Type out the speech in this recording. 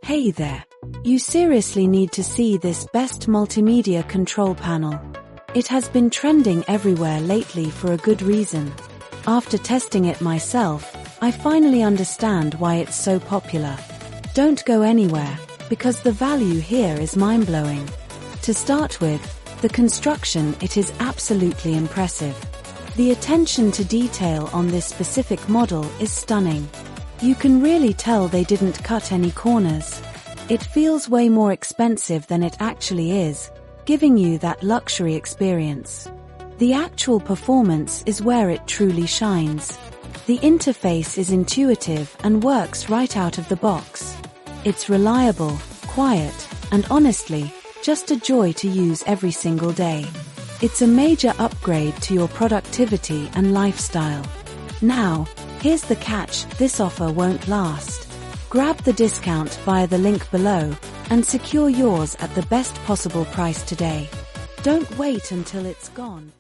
Hey there. You seriously need to see this best multimedia control panel. It has been trending everywhere lately for a good reason. After testing it myself, I finally understand why it's so popular. Don't go anywhere, because the value here is mind-blowing. To start with, the construction, it is absolutely impressive. The attention to detail on this specific model is stunning. You can really tell they didn't cut any corners. It feels way more expensive than it actually is, giving you that luxury experience. The actual performance is where it truly shines. The interface is intuitive and works right out of the box. It's reliable, quiet, and honestly, just a joy to use every single day. It's a major upgrade to your productivity and lifestyle. Now, here's the catch: this offer won't last. Grab the discount via the link below and secure yours at the best possible price today. Don't wait until it's gone.